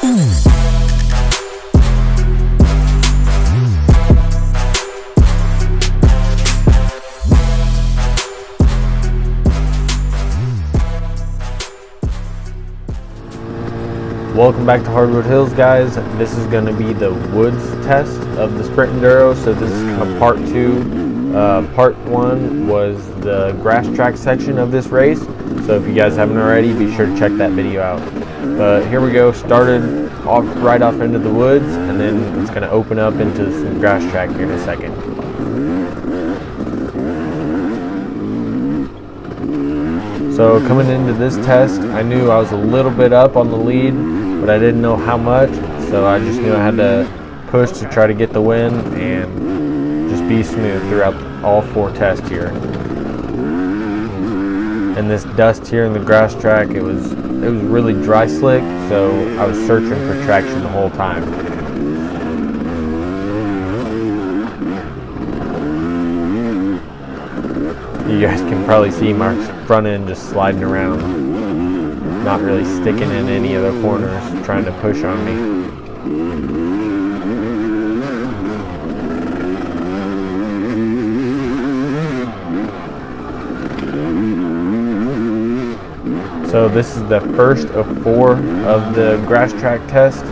Welcome back to Hardwood Hills, guys. This is going to be the woods test of the Sprint Enduro. So this is kind of part two. Part one was the grass track section of this race. So if you guys haven't already, be sure to check that video out. But here we go. Started off right off into the woods, and then it's going to open up into some grass track here in a second. So coming into this test, I knew I was a little bit up on the lead, but I didn't know how much, so I just knew I had to push to try to get the win and just be smooth throughout all four tests here. And this dust here in the grass track, it was really dry slick, so I was searching for traction the whole time. You guys can probably see Mark's front end just sliding around, not really sticking in any of the corners, trying to push on me. So this is the first of four of the grass track test,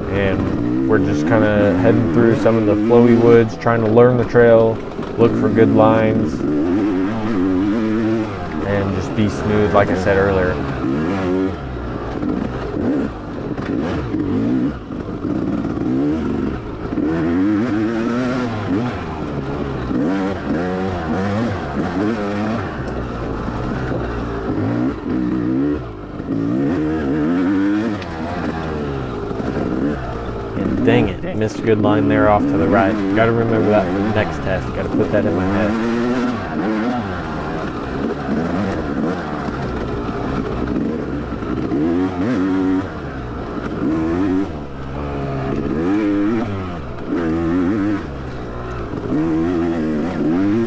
and we're just kind of heading through some of the flowy woods, trying to learn the trail, look for good lines, and just be smooth, like I said earlier. And dang it, missed a good line there off to the right. Got to remember that for the next test. Got to put that in my head.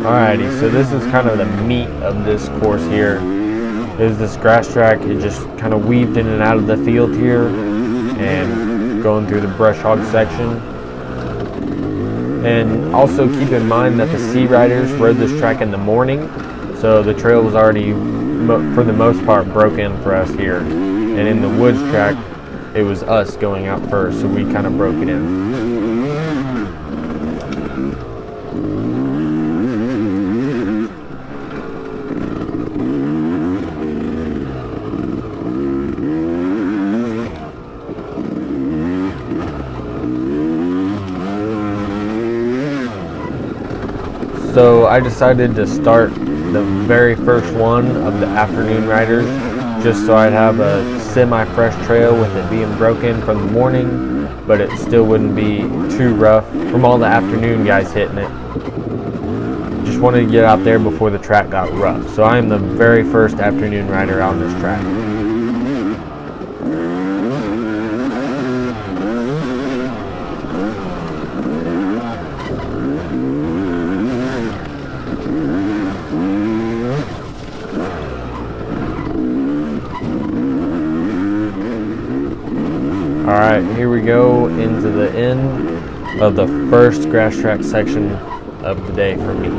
Alrighty, so this is kind of the meat of this course here. Is this grass track. It just kind of weaved in and out of the field here and going through the brush hog section. And also keep in mind that the Sea Riders rode this track in the morning, so the trail was already, for the most part, broken for us here. And in the woods track, it was us going out first, so we kind of broke it in. So I decided to start the very first one of the afternoon riders, just so I'd have a semi-fresh trail with it being broken from the morning, but it still wouldn't be too rough from all the afternoon guys hitting it. Just wanted to get out there before the track got rough. So I am the very first afternoon rider on this track. Alright, here we go into the end of the first grass track section of the day for me.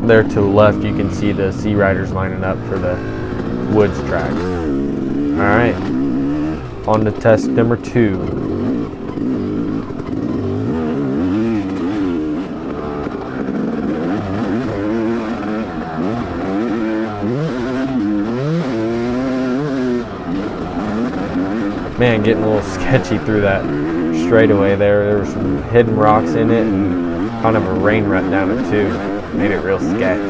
There to the left you can see the Sea Riders lining up for the woods track. Alright, on to test number 2. Man, getting a little sketchy through that straightaway there. There were some hidden rocks in it and kind of a rain rut down it too. Made it real sketch.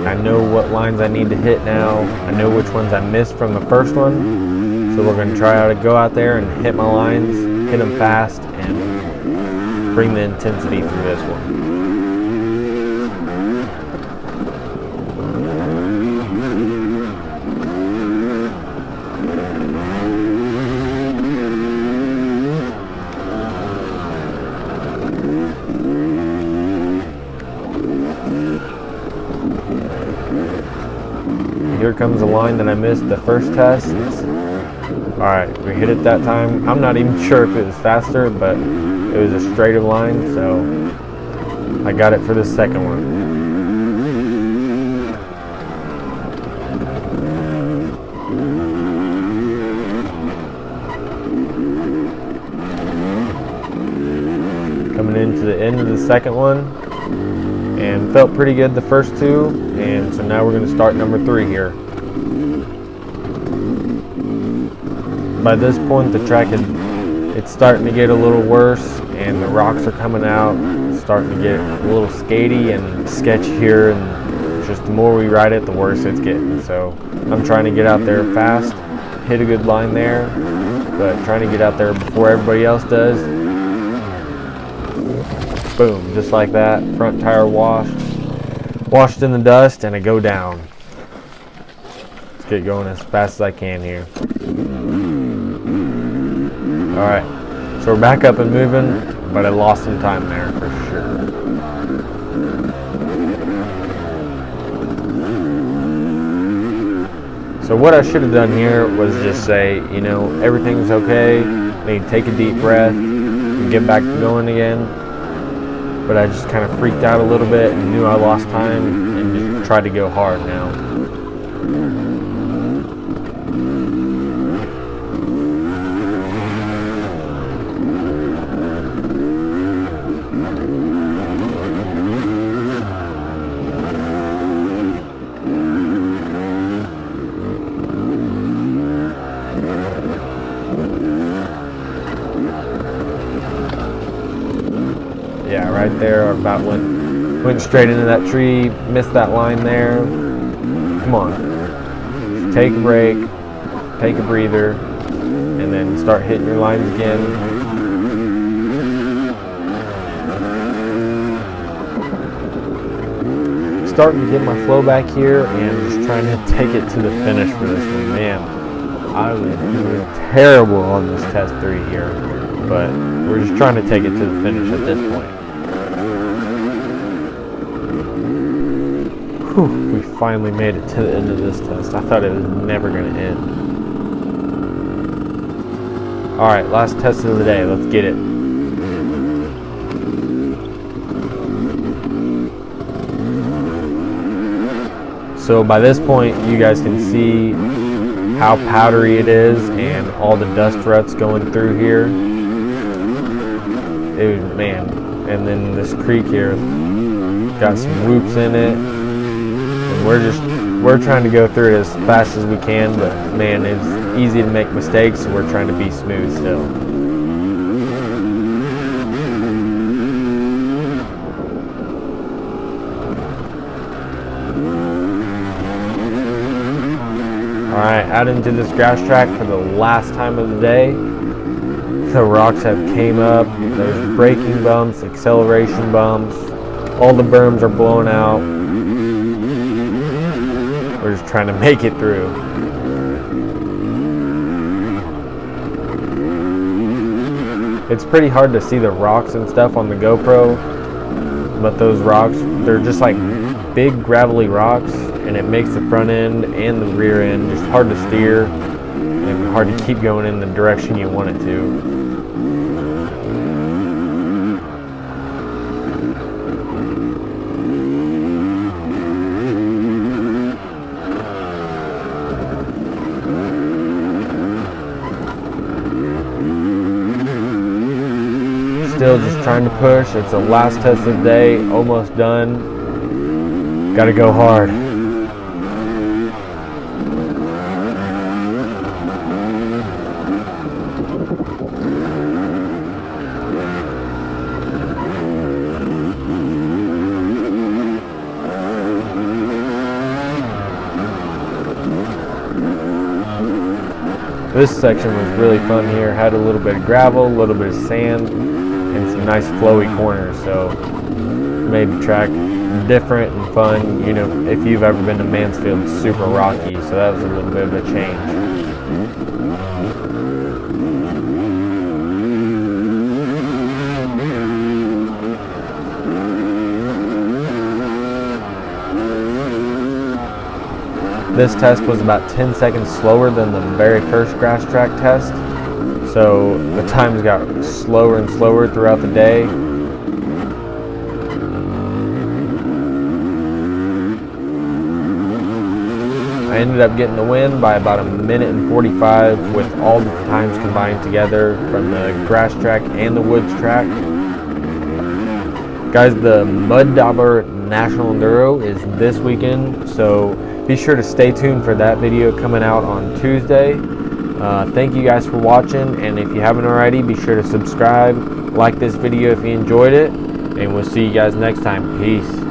I know what lines I need to hit now. I know which ones I missed from the first one. So we're going to try to go out there and hit my lines, hit them fast, and bring the intensity through this one. here comes a line that I missed the first test. Alright, we hit it that time. I'm not even sure if it was faster, but it was a straight line, so I got it for the second one. Coming into the end of the second one, and felt pretty good the first two, and so now we're going to start number 3 here. By this point, the track it's starting to get a little worse, and the rocks are coming out. It's starting to get a little skatey and sketchy here, and just the more we ride it, the worse it's getting. So I'm trying to get out there fast, hit a good line there, but trying to get out there before everybody else does. Boom, just like that, front tire washed in the dust, and I go down. Let's get going as fast as I can here. Alright, so we're back up and moving, but I lost some time there for sure. So what I should have done here was just say, you know, everything's okay, maybe take a deep breath and get back to going again. But I just kind of freaked out a little bit and knew I lost time and just tried to go hard now. Yeah, right there, about went straight into that tree, missed that line there. Come on, take a break, take a breather, and then start hitting your lines again. Starting to get my flow back here, and just trying to take it to the finish for this one. Man, I was doing terrible on this test 3 here, but we're just trying to take it to the finish at this point. Whew, we finally made it to the end of this test. I thought it was never going to end. Alright, last test of the day. Let's get it. So by this point, you guys can see how powdery it is and all the dust ruts going through here. Man, and then this creek here got some whoops in it. We're trying to go through it as fast as we can, but man, it's easy to make mistakes, so we're trying to be smooth still. Alright, out into this grass track for the last time of the day. The rocks have came up, there's braking bumps, acceleration bumps, all the berms are blown out. We're just trying to make it through. It's pretty hard to see the rocks and stuff on the GoPro, but those rocks, they're just like big gravelly rocks, and it makes the front end and the rear end just hard to steer and hard to keep going in the direction you want it to. Still just trying to push. It's the last test of the day, almost done. Gotta go hard. This section was really fun here. Had a little bit of gravel, a little bit of sand, and some nice flowy corners, so made the track different and fun. You know, if you've ever been to Mansfield, it's super rocky, so that was a little bit of a change. this test was about 10 seconds slower than the very first grass track test. So the times got slower and slower throughout the day. I ended up getting the win by about 1:45 with all the times combined together from the grass track and the woods track. Guys, the Mud Dauber National Enduro is this weekend, so be sure to stay tuned for that video coming out on Tuesday. Thank you guys for watching, and if you haven't already, be sure to subscribe, like this video if you enjoyed it, and we'll see you guys next time. Peace.